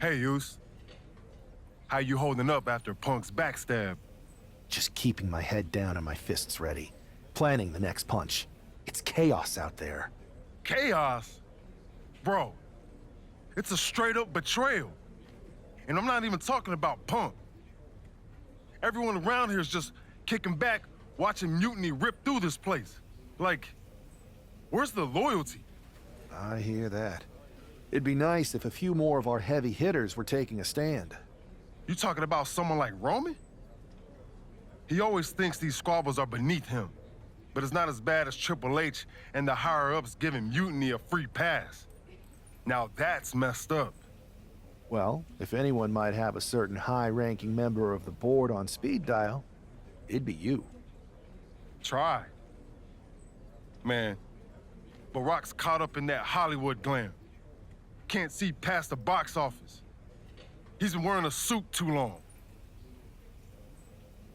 Hey, Yus. How you holding up after Punk's backstab? Just keeping my head down and my fists ready. Planning the next punch. It's chaos out there. Chaos? Bro, it's a straight-up betrayal. And I'm not even talking about Punk. Everyone around here is just kicking back, watching mutiny rip through this place. Like, where's the loyalty? I hear that. It'd be nice if a few more of our heavy hitters were taking a stand. You talking about someone like Roman? He always thinks these squabbles are beneath him, but it's not as bad as Triple H and the higher-ups giving mutiny a free pass. Now that's messed up. Well, if anyone might have a certain high-ranking member of the board on speed dial, it'd be you. Try. Man, Barack's caught up in that Hollywood glam. Can't see past the box office. He's been wearing a suit too long.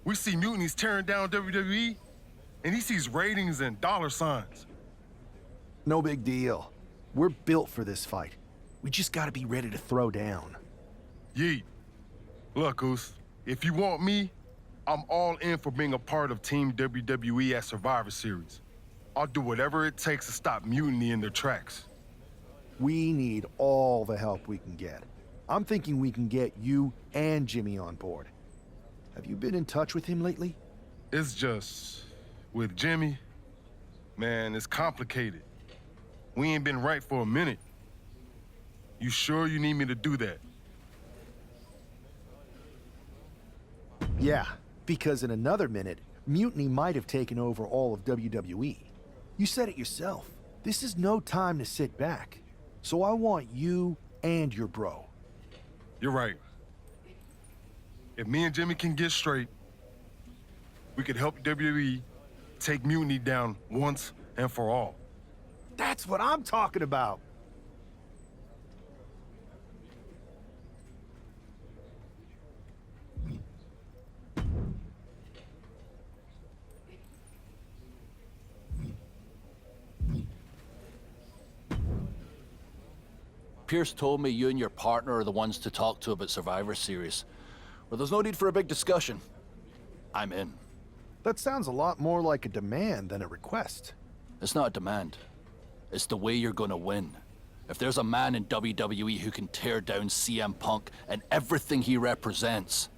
We see mutinies tearing down WWE, and he sees ratings and dollar signs. No big deal. We're built for this fight. We just gotta be ready to throw down. Yeet. Look, Oos, if you want me, I'm all in for being a part of Team WWE at Survivor Series. I'll do whatever it takes to stop mutiny in their tracks. We need all the help we can get. I'm thinking we can get you and Jimmy on board. Have you been in touch with him lately? It's just, with Jimmy, man, it's complicated. We ain't been right for a minute. You sure you need me to do that? Yeah, because in another minute, mutiny might have taken over all of WWE. You said it yourself. This is no time to sit back. So I want you and your bro. You're right. If me and Jimmy can get straight, we could help WWE take mutiny down once and for all. That's what I'm talking about. Pierce told me you and your partner are the ones to talk to about Survivor Series. Well, there's no need for a big discussion. I'm in. That sounds a lot more like a demand than a request. It's not a demand. It's the way you're gonna win. If there's a man in WWE who can tear down CM Punk and everything he represents,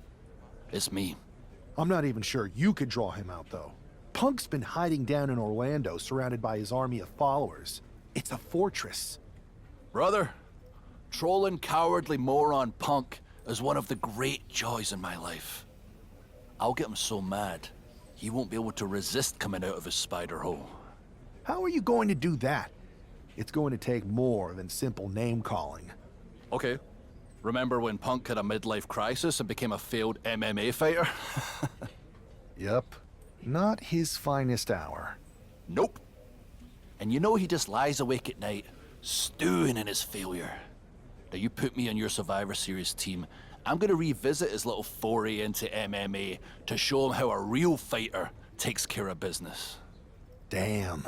it's me. I'm not even sure you could draw him out, though. Punk's been hiding down in Orlando, surrounded by his army of followers. It's a fortress. Brother, trolling cowardly moron Punk is one of the great joys in my life. I'll get him so mad, he won't be able to resist coming out of his spider hole. How are you going to do that? It's going to take more than simple name-calling. Okay. Remember when Punk had a midlife crisis and became a failed MMA fighter? Yep. Not his finest hour. Nope. And you know he just lies awake at night, stewing in his failure. Now you put me on your Survivor Series team, I'm gonna revisit his little foray into MMA to show him how a real fighter takes care of business. Damn.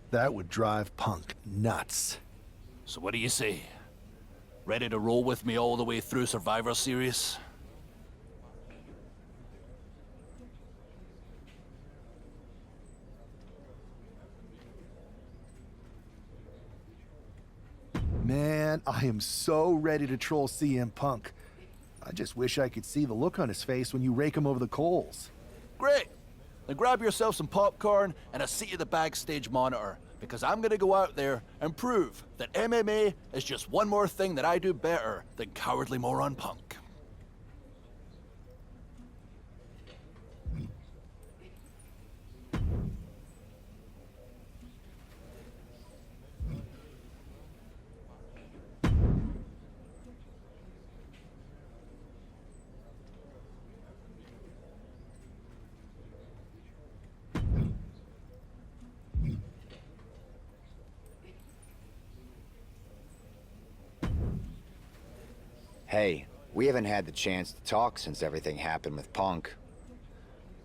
That would drive Punk nuts. So what do you say? Ready to roll with me all the way through Survivor Series? Man, I am so ready to troll CM Punk. I just wish I could see the look on his face when you rake him over the coals. Great! Then grab yourself some popcorn and a seat at the backstage monitor, because I'm gonna go out there and prove that MMA is just one more thing that I do better than cowardly moron Punk. Hey, we haven't had the chance to talk since everything happened with Punk.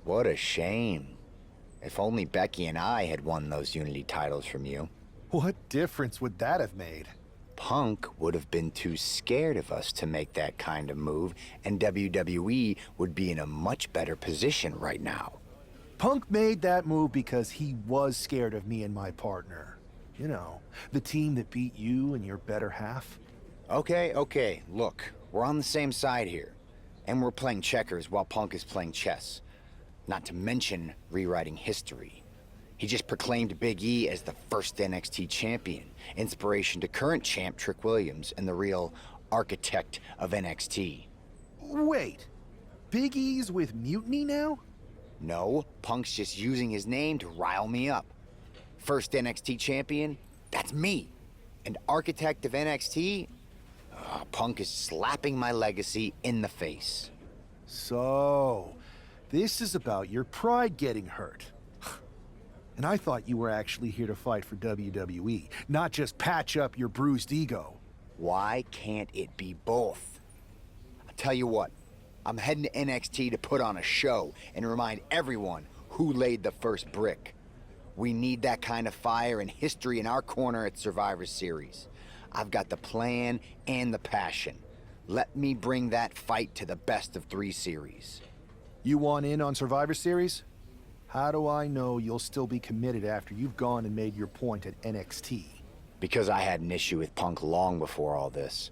What a shame. If only Becky and I had won those Unity titles from you. What difference would that have made? Punk would have been too scared of us to make that kind of move, and WWE would be in a much better position right now. Punk made that move because he was scared of me and my partner. You know, the team that beat you and your better half. Okay, look, we're on the same side here. And we're playing checkers while Punk is playing chess. Not to mention rewriting history. He just proclaimed Big E as the first NXT champion, inspiration to current champ Trick Williams and the real architect of NXT. Wait, Big E's with Mutiny now? No, Punk's just using his name to rile me up. First NXT champion? That's me. And architect of NXT? Punk is slapping my legacy in the face. So, this is about your pride getting hurt. And I thought you were actually here to fight for WWE, not just patch up your bruised ego. Why can't it be both? I'll tell you what, I'm heading to NXT to put on a show and remind everyone who laid the first brick. We need that kind of fire and history in our corner at Survivor Series. I've got the plan and the passion. Let me bring that fight to the best of 3 series. You want in on Survivor Series? How do I know you'll still be committed after you've gone and made your point at NXT? Because I had an issue with Punk long before all this.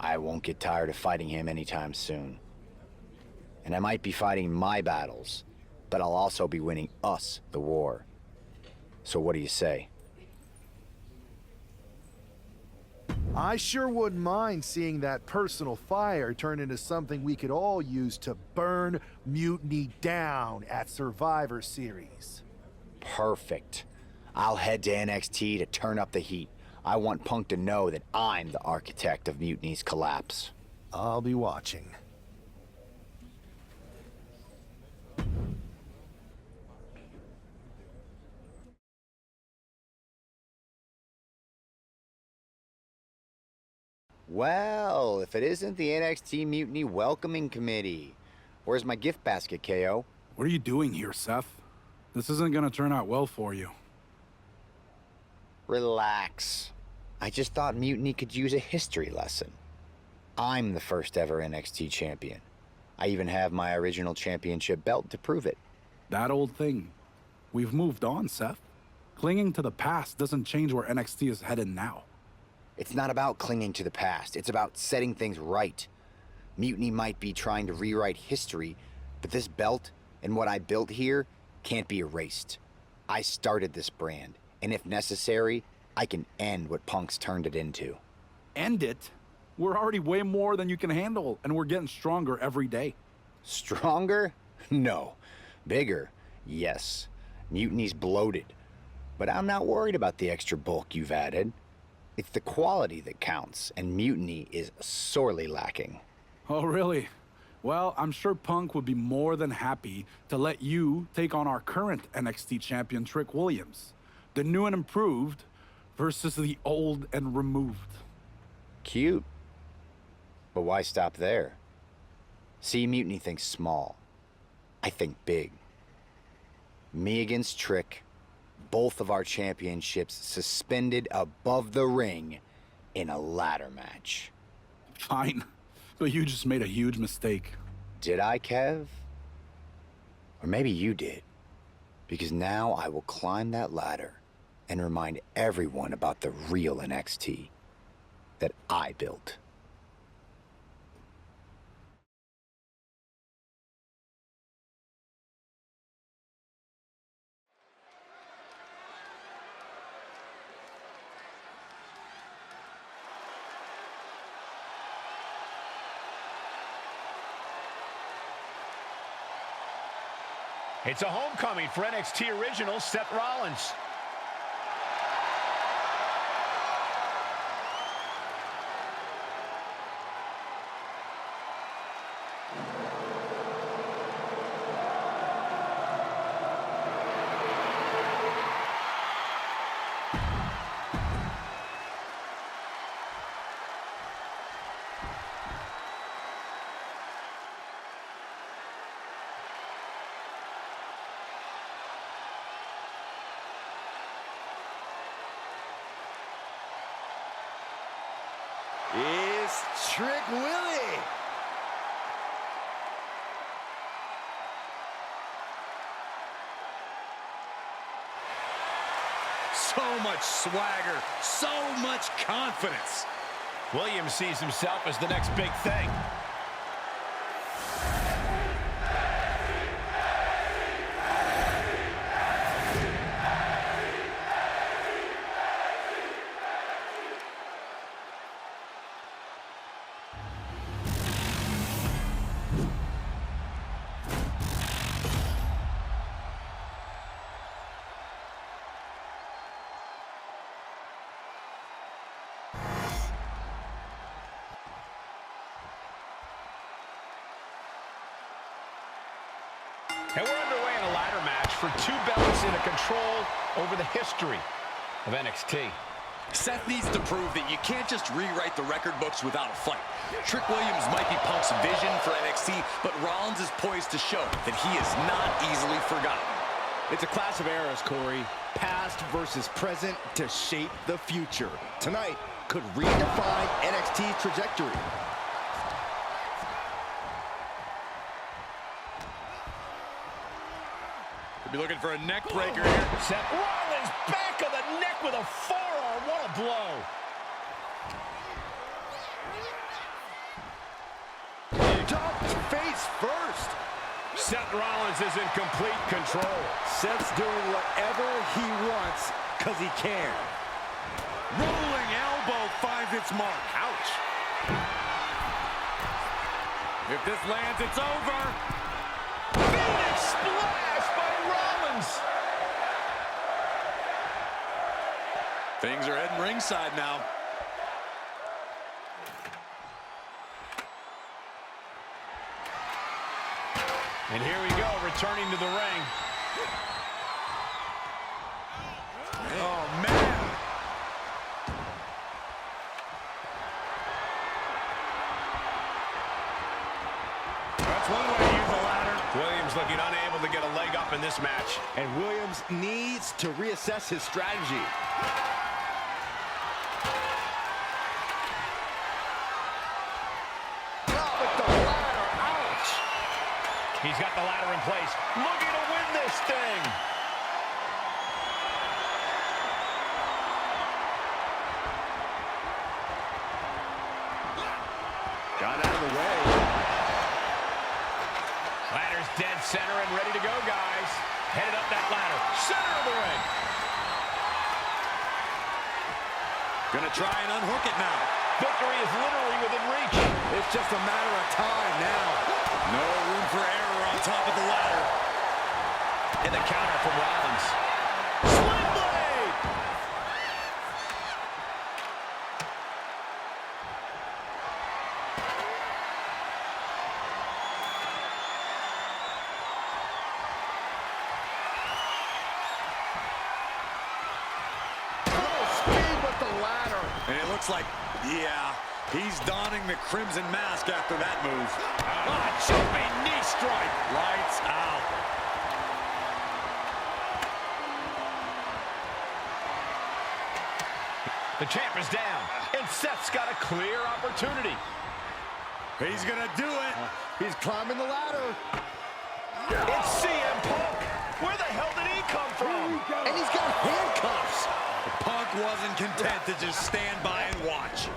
I won't get tired of fighting him anytime soon. And I might be fighting my battles, but I'll also be winning us the war. So what do you say? I sure wouldn't mind seeing that personal fire turn into something we could all use to burn Mutiny down at Survivor Series. Perfect. I'll head to NXT to turn up the heat. I want Punk to know that I'm the architect of Mutiny's collapse. I'll be watching. Well, if it isn't the NXT Mutiny Welcoming Committee. Where's my gift basket, KO? What are you doing here, Seth? This isn't gonna turn out well for you. Relax. I just thought Mutiny could use a history lesson. I'm the first ever NXT champion. I even have my original championship belt to prove it. That old thing. We've moved on, Seth. Clinging to the past doesn't change where NXT is headed now. It's not about clinging to the past. It's about setting things right. Mutiny might be trying to rewrite history, but this belt and what I built here can't be erased. I started this brand, and if necessary, I can end what Punk's turned it into. End it? We're already way more than you can handle, and we're getting stronger every day. Stronger? No. Bigger? Yes. Mutiny's bloated. But I'm not worried about the extra bulk you've added. It's the quality that counts, and Mutiny is sorely lacking. Oh, really? Well, I'm sure Punk would be more than happy to let you take on our current NXT champion, Trick Williams. The new and improved versus the old and removed. Cute. But why stop there? See, Mutiny thinks small. I think big. Me against Trick, both of our championships suspended above the ring in a ladder match. Fine, but you just made a huge mistake. Did I, Kev? Or maybe you did. Because now I will climb that ladder and remind everyone about the real NXT that I built. It's a homecoming for NXT original Seth Rollins. is Trick Willie. So much swagger, so much confidence. Williams sees himself as the next big thing. And we're underway in a ladder match for 2 belts in a control over the history of NXT. Seth needs to prove that you can't just rewrite the record books without a fight. Trick Williams might be Punk's vision for NXT, but Rollins is poised to show that he is not easily forgotten. It's a clash of eras, Corey. Past versus present to shape the future. Tonight could redefine NXT's trajectory. Could be looking for a neck breaker here. Seth Rollins back of the neck with a forearm. What a blow. Dumped face first. Seth Rollins is in complete control. Seth's doing whatever he wants because he can. Rolling elbow finds its mark. Ouch. If this lands, it's over. Phoenix splash by Rollins. Things are heading ringside now. And here we go, returning to the ring. Oh, man. That's one way to use the ladder. Williams looking unable to get a leg up in this match. And Williams needs to reassess his strategy. He's got the ladder in place, looking to win this thing. Got out of the way. Ladder's dead center and ready to go, guys. Headed up that ladder, center of the ring. Gonna try and unhook it now. Victory is literally within reach. It's just a matter of time now. No room for error on top of the ladder. And the counter from Rollins. Sling blade! Full speed with the ladder. And it looks like, yeah, he's donning the crimson mask after that move. Jumping knee strike. Lights out. The champ is down, and Seth's got a clear opportunity. He's gonna do it. He's climbing the ladder. It's CM Punk. Where the hell did he come from? And he's got handcuffs. Punk wasn't content to just stand by and watch.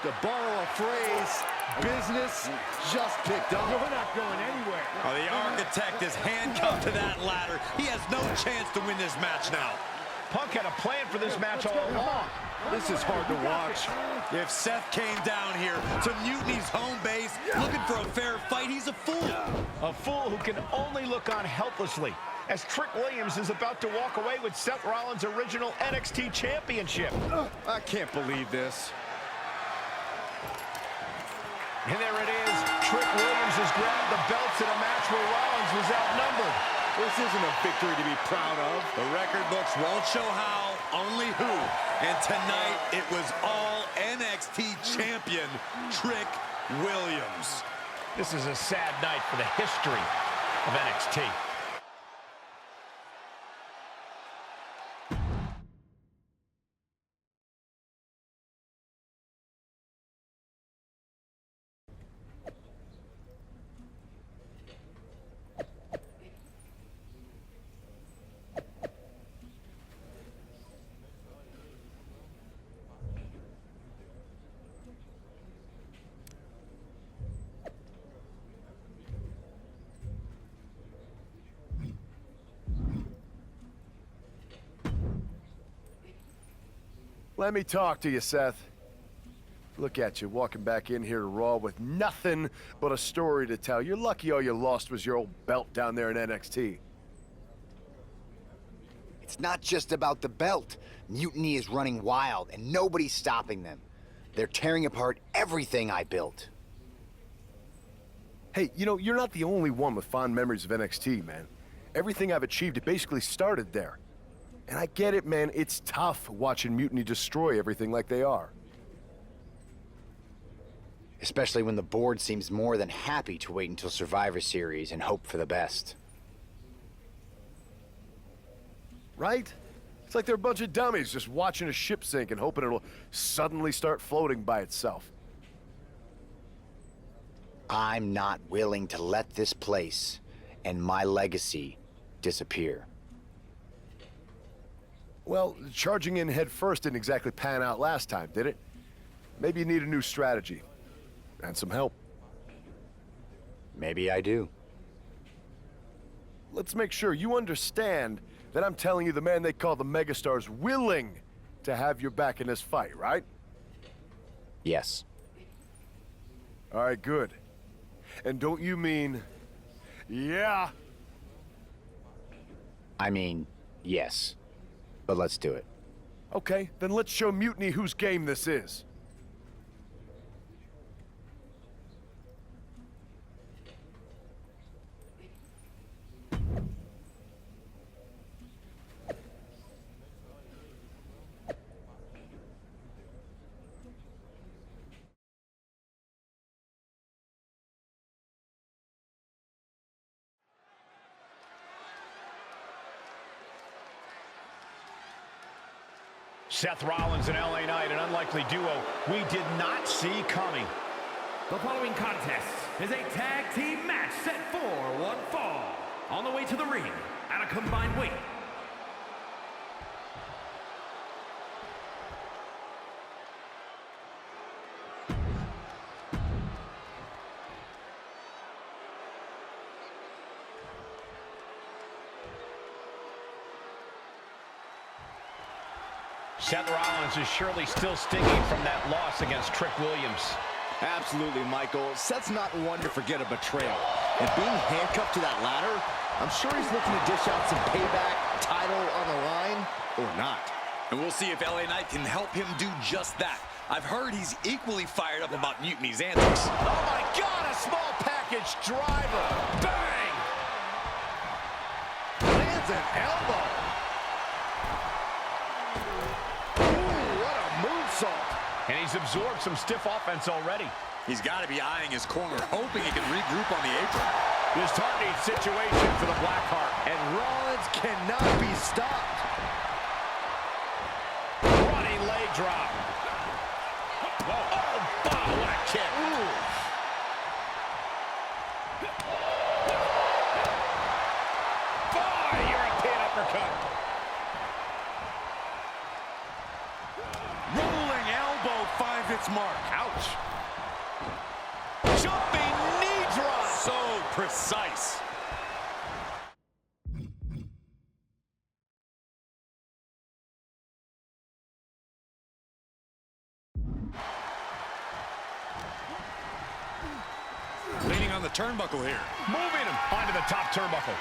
To borrow a phrase, business just picked up. We're not going anywhere. Oh, the architect is handcuffed to that ladder. He has no chance to win this match now. Punk had a plan for this match all along. This is hard to watch. If Seth came down here to Mutiny's home base looking for a fair fight, he's a fool. A fool who can only look on helplessly as Trick Williams is about to walk away with Seth Rollins' original NXT championship. I can't believe this. And there it is. Trick Williams has grabbed the belts in a match where Rollins was outnumbered. This isn't a victory to be proud of. The record books won't show how, only who. And tonight, it was all NXT champion Trick Williams. This is a sad night for the history of NXT. Let me talk to you, Seth. Look at you, walking back in here to Raw with nothing but a story to tell. You're lucky all you lost was your old belt down there in NXT. It's not just about the belt. Mutiny is running wild, and nobody's stopping them. They're tearing apart everything I built. Hey, you know, you're not the only one with fond memories of NXT, man. Everything I've achieved, it basically started there. And I get it, man, it's tough watching Mutiny destroy everything like they are. Especially when the board seems more than happy to wait until Survivor Series and hope for the best. Right? It's like they're a bunch of dummies just watching a ship sink and hoping it'll suddenly start floating by itself. I'm not willing to let this place and my legacy disappear. Well, charging in head first didn't exactly pan out last time, did it? Maybe you need a new strategy. And some help. Maybe I do. Let's make sure you understand that I'm telling you the man they call the megastar's willing to have your back in this fight, right? Yes. All right, good. And don't you mean, yeah? I mean, yes. But let's do it. Okay, then let's show Mutiny whose game this is. Seth Rollins and LA Knight, an unlikely duo we did not see coming. The following contest is a tag team match set for one fall. On the way to the ring at a combined weight. Seth Rollins is surely still stinging from that loss against Trick Williams. Absolutely, Michael. Seth's not one to forget a betrayal. And being handcuffed to that ladder, I'm sure he's looking to dish out some payback, title on the line, or not. And we'll see if LA Knight can help him do just that. I've heard he's equally fired up about Mutiny's antics. Oh my God, a small package driver. Bang! Lands an elbow. Ooh, what a moonsault. And he's absorbed some stiff offense already. He's got to be eyeing his corner, hoping he can regroup on the apron. Disheartening situation for the Blackheart. And Rollins cannot be stopped. Running leg drop. Whoa. Oh, what a kick. Ooh. Oh, European uppercut. Rolling elbow finds its mark. Ouch. Jumping knee drop. So precise. Leaning on the turnbuckle here. Moving him onto the top turnbuckle.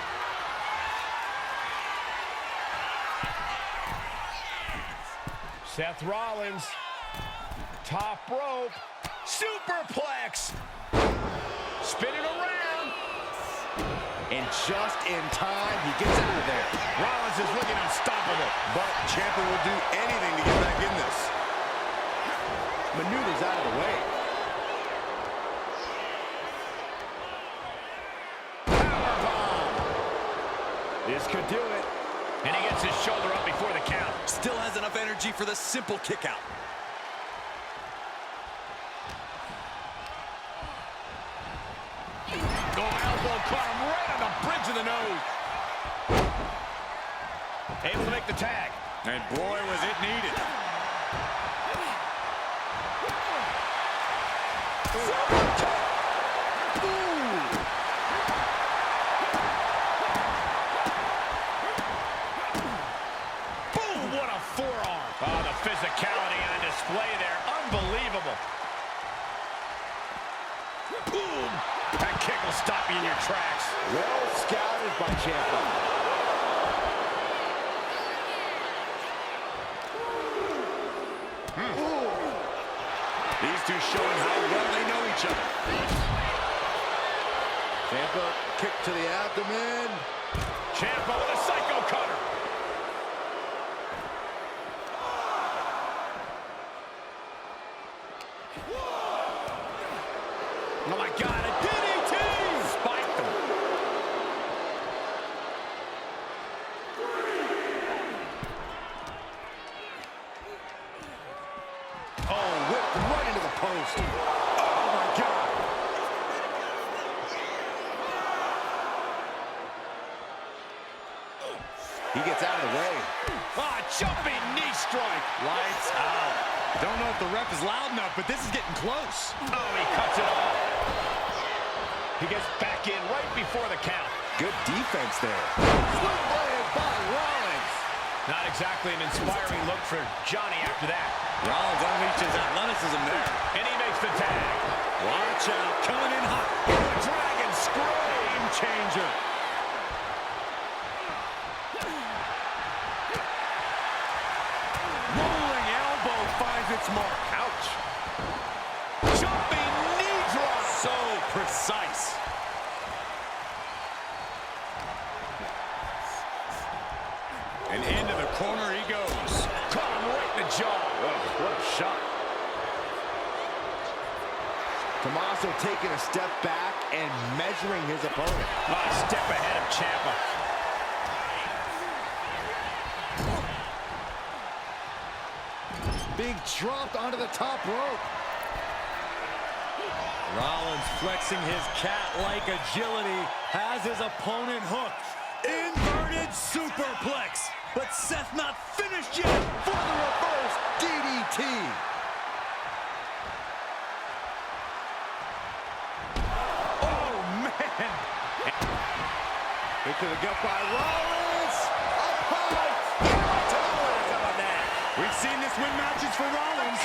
Seth Rollins, top rope, superplex, spinning around. And just in time, he gets out of there. Rollins is looking unstoppable. But Ciampa will do anything to get back in this. Maneuvers out of the way. Powerbomb. This could do it. And he gets his shoulder up before the count. Still has enough energy for the simple kick out. Oh, elbow caught him right on the bridge of the nose. Able to make the tag. And boy, was it needed. Boom, what a What a forearm. Oh, the physicality on display there. Unbelievable. Boom. That kick will stop you in your tracks. Well scouted by Ciampa. These two showing how well they know each other. Ciampa, kick to the abdomen. Ciampa with a psycho cutter. Oh my God, a DDT! Spiked him. Oh, whipped right into the post. Oh my God. He gets out of the way. Ah, jumping knee strike. Lights out. Don't know if the ref is loud enough, but this is getting close. Oh, he cuts it off. He gets back in right before the count. Good defense there. Switchblade by Rollins. Not exactly an inspiring look for Johnny after that. Rollins unleashes athleticism there. And he makes the tag. Watch out, coming in hot. Dragon scream changer. Rolling elbow finds its mark. Ouch. Jumping knee drop. So precise. And into the corner he goes. Caught him right in the jaw. Oh, what a shot. Tommaso taking a step back and measuring his opponent. A step ahead of Ciampa. Being dropped onto the top rope. Rollins flexing his cat-like agility, has his opponent hooked. Inverted superplex. But Seth not finished yet For the reverse DDT. Oh, man. Kick to the gut by Rollins. Up high. How about that? We've seen this win matches for Rollins.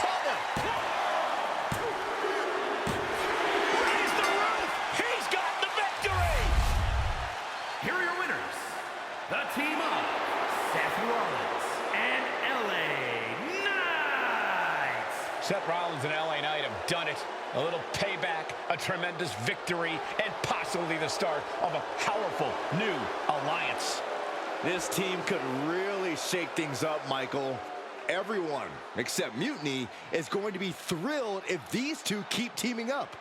Raise the roof. He's got the victory. Here are your winners, the team of Seth Rollins and LA Knight. Seth Rollins and LA Knight have done it. A little payback, a tremendous victory, and possibly the start of a powerful new alliance. This team could really shake things up, Michael. Everyone, except Mutiny, is going to be thrilled if these two keep teaming up.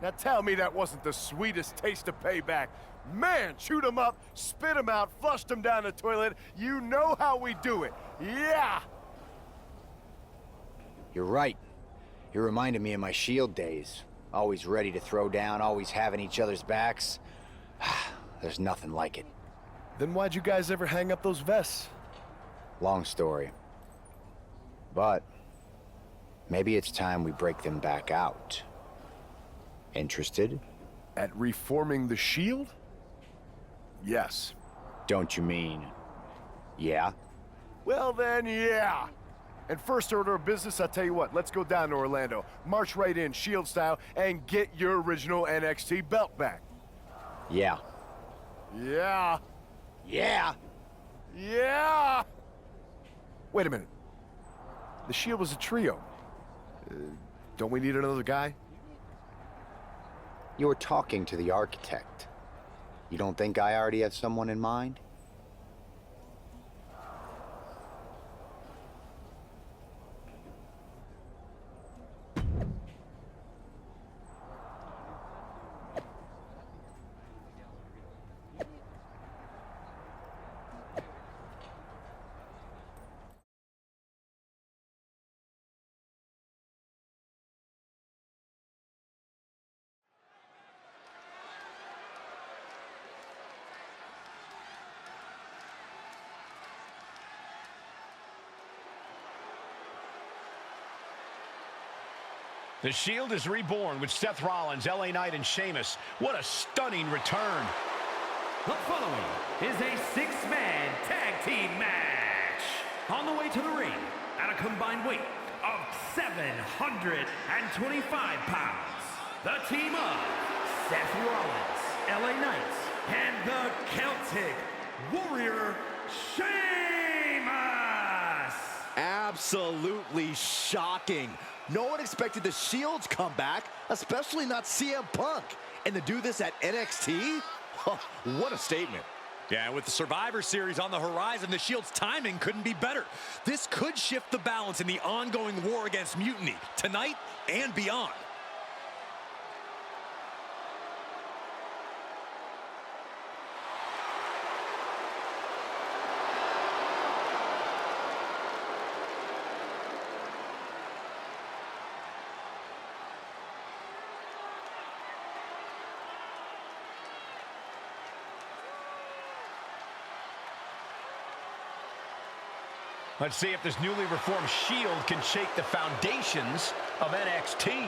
Now tell me that wasn't the sweetest taste of payback. Man, chewed him up, spit him out, flushed him down the toilet. You know how we do it. Yeah! You're right. You reminded me of my Shield days. Always ready to throw down, always having each other's backs. There's nothing like it. Then why'd you guys ever hang up those vests? Long story. But maybe it's time we break them back out. Interested? At reforming the Shield? Yes. Don't you mean, yeah? Well then, yeah. And first order of business, I'll tell you what, let's go down to Orlando, march right in, Shield style, and get your original NXT belt back. Yeah. Yeah. Yeah! Yeah! Wait a minute. The Shield was a trio. Don't we need another guy? You were talking to the architect. You don't think I already have someone in mind? The Shield is reborn with Seth Rollins, LA Knight, and Sheamus. What a stunning return. The following is a six-man tag team match. On the way to the ring, at a combined weight of 725 pounds, the team of Seth Rollins, LA Knight, and the Celtic Warrior, Sheamus! Absolutely shocking. No one expected the Shield's comeback, especially not CM Punk. And to do this at NXT? What a statement. Yeah, with the Survivor Series on the horizon, the Shield's timing couldn't be better. This could shift the balance in the ongoing war against Mutiny, tonight and beyond. Let's see if this newly reformed Shield can shake the foundations of NXT.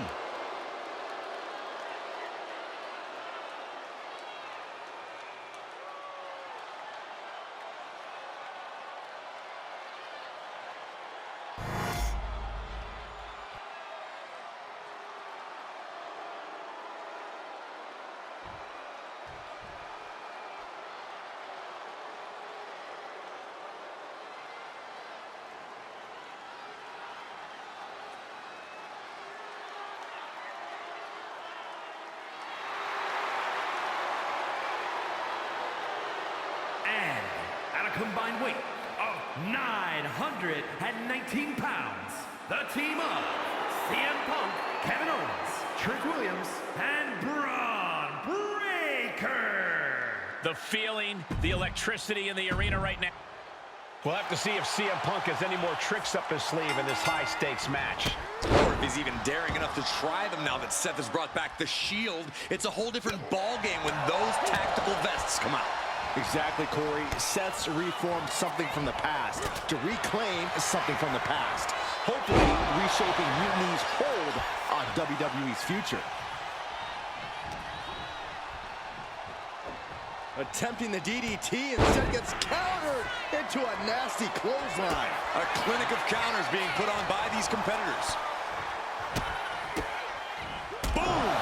At a combined weight of 919 pounds, the team of CM Punk, Kevin Owens, Trick Williams, and Braun Breaker. The feeling, the electricity in the arena right now. We'll have to see if CM Punk has any more tricks up his sleeve in this high-stakes match. Or if he's even daring enough to try them now that Seth has brought back the Shield. It's a whole different ballgame when those tactical vests come out. Exactly, Corey. Seth's reformed something from the past to reclaim something from the past. Hopefully, reshaping Mutiny's hold on WWE's future. Attempting the DDT, instead gets countered into a nasty clothesline. A clinic of counters being put on by these competitors. Boom!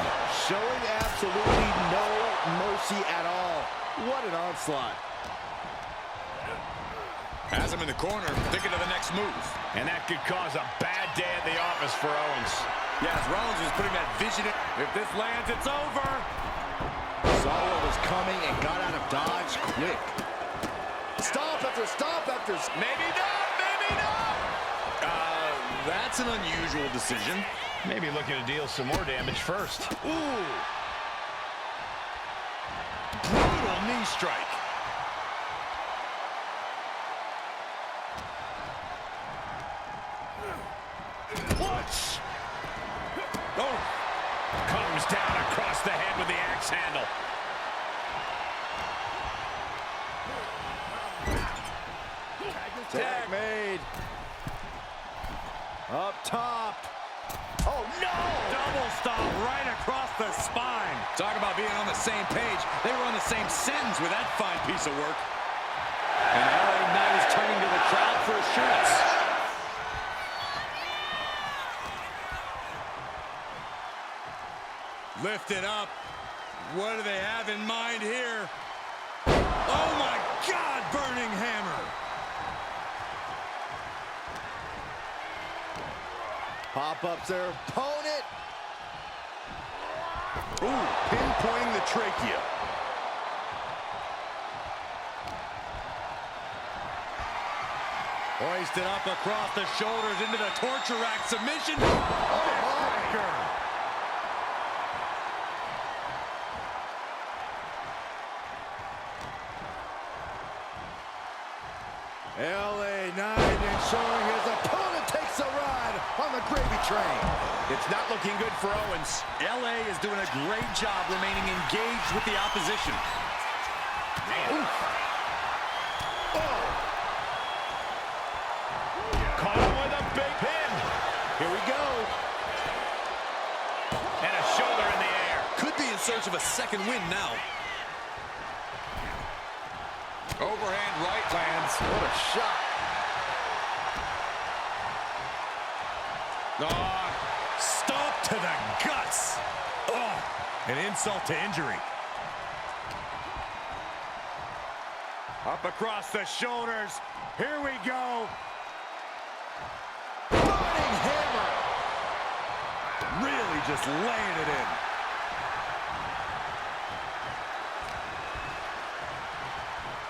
Showing absolutely no mercy at all. What an onslaught. Has him in the corner, thinking of the next move. And that could cause a bad day at the office for Owens. Yeah, as Rollins was putting that vision in. If this lands, it's over. Saw what was coming and got out of dodge quick. Stop after stop after... Maybe not, maybe not. That's an unusual decision. Maybe looking to deal some more damage first. Ooh. Brutal knee strike. What? Oh. Comes down across the head with the axe handle. Tag made. Up top. Oh, no! Double stomp right across the spine. Talk about being on the same page. They were on the same sentence with that fine piece of work. And LA Knight is turning to the crowd for assurance. Lift it up. What do they have in mind here? Oh, my God, burning hammer. Pop-ups their opponent. Ooh, pinpointing the trachea. Hoisted up across the shoulders into the torture rack submission. Backbreaker. LA Knight ensuring his opponent takes a ride on the gravy train. It's not looking good for Owens. LA is doing a great job remaining engaged with the opposition. Man. Oh. Caught him with a big pin. Here we go. much of a second win now. Overhand right lands. What a shot. Oh, stomp to the guts. Oh, an insult to injury. Up across the shoulders. Here we go. Running hammer. Really just laying it in.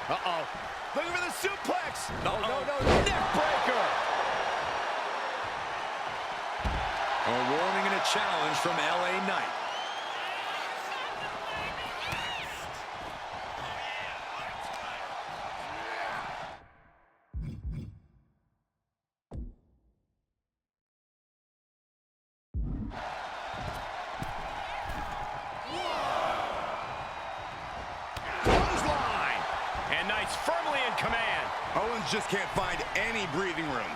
Uh-oh. Looking for the suplex. No, Neck breaker. A warning and a challenge from LA Knight. Clothesline. And Knight's firmly in command. Owens just can't find any breathing room.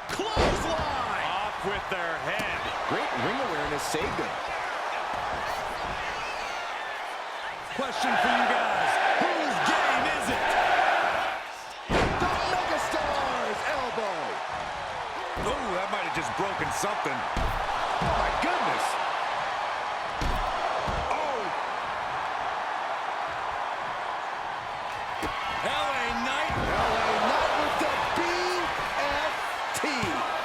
Clothesline. Off with their head. Great ring awareness saved him. Question for you guys. Whose game is it? The Megastar's elbow. Oh, that might have just broken something. Oh, my goodness. Oh. LA Knight. LA Knight with the BFT.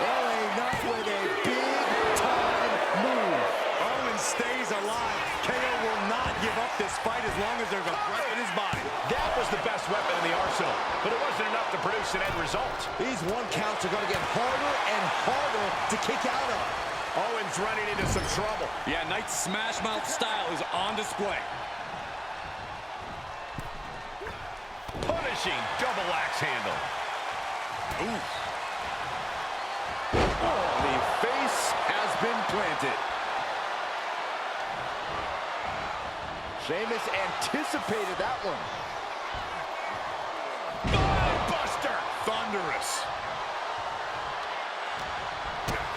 LA Knight with a big-time move. Owens stays alive. KO will not give up this fight as long as there's a breath in his body. That was the best weapon in the arsenal, but it wasn't enough to produce an end result. These one counts are going to get harder and harder to kick out of. Owens running into some trouble. Yeah, Knight's smash mouth style is on display. Punishing double axe handle. Ooh. Oh, the face has been planted. Sheamus anticipated that one. Buster. Thunderous.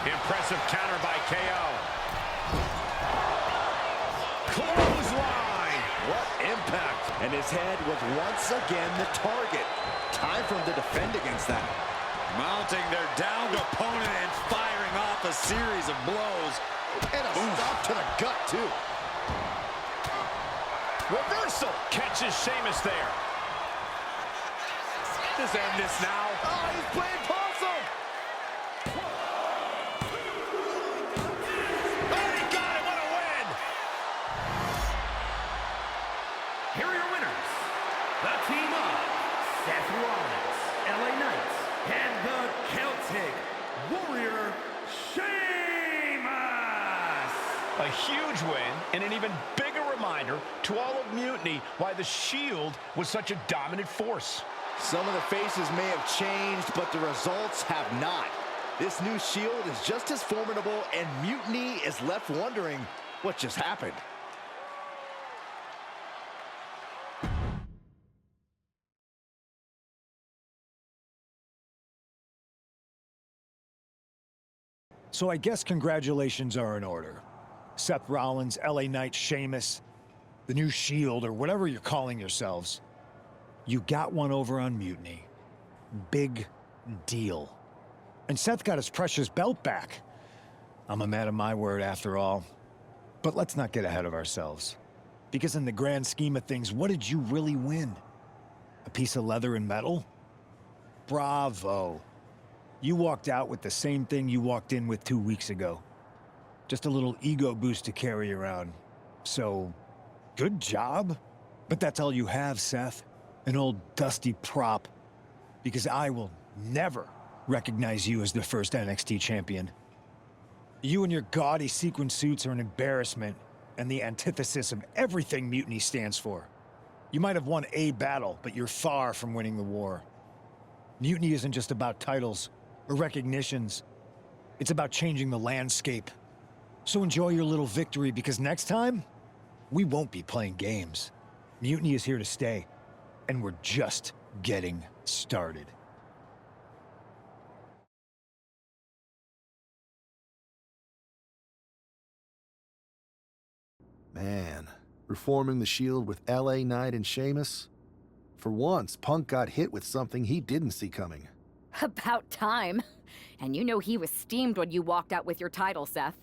Impressive counter by KO. Clothesline. What impact. And his head was once again the target. Time for him to defend against that. Mounting their downed opponent and firing off a series of blows. And a stop to the gut, too. Reversal. Catches Sheamus there. Just end this now. Oh, he's playing possum. Oh, he got it. What a win. Here are your winners. The team of Seth Rollins, LA Knight, and the Celtic Warrior, Sheamus. A huge win and an even bigger reminder to all of Mutiny why the Shield was such a dominant force. Some of the faces may have changed, but the results have not. This new Shield is just as formidable, and Mutiny is left wondering what just happened. So I guess congratulations are in order. Seth Rollins, LA Knight, Sheamus, the new Shield, or whatever you're calling yourselves. You got one over on Mutiny. Big deal. And Seth got his precious belt back. I'm a man of my word after all. But let's not get ahead of ourselves. Because in the grand scheme of things, what did you really win? A piece of leather and metal? Bravo. You walked out with the same thing you walked in with 2 weeks ago. Just a little ego boost to carry around. So, good job. But that's all you have, Seth. An old dusty prop. Because I will never recognize you as the first NXT champion. You and your gaudy sequin suits are an embarrassment and the antithesis of everything Mutiny stands for. You might have won a battle, but you're far from winning the war. Mutiny isn't just about titles or recognitions. It's about changing the landscape. So enjoy your little victory, because next time, we won't be playing games. Mutiny is here to stay, and we're just getting started. Man, Reforming the Shield with LA Knight and Sheamus? For once, Punk got hit with something he didn't see coming. About time. And you know he was steamed when you walked out with your title, Seth.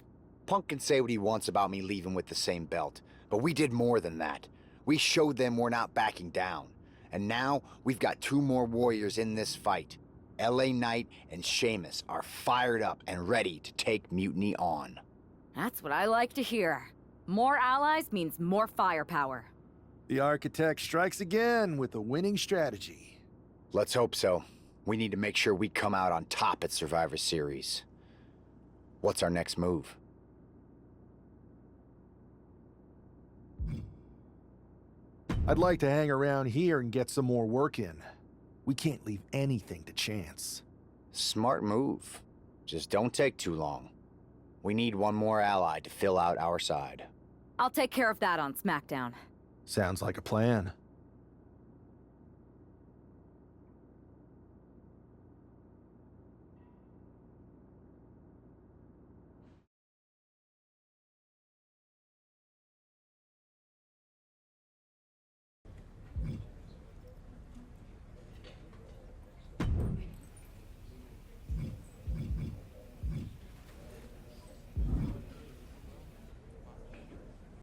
Punk can say what he wants about me leaving with the same belt, but we did more than that. We showed them we're not backing down. And now, we've got 2 more warriors in this fight. LA Knight and Sheamus are fired up and ready to take Mutiny on. That's what I like to hear. More allies means more firepower. The Architect strikes again with a winning strategy. Let's hope so. We need to make sure we come out on top at Survivor Series. What's our next move? I'd like to hang around here and get some more work in. We can't leave anything to chance. Smart move. Just don't take too long. We need one more ally to fill out our side. I'll take care of that on SmackDown. Sounds like a plan.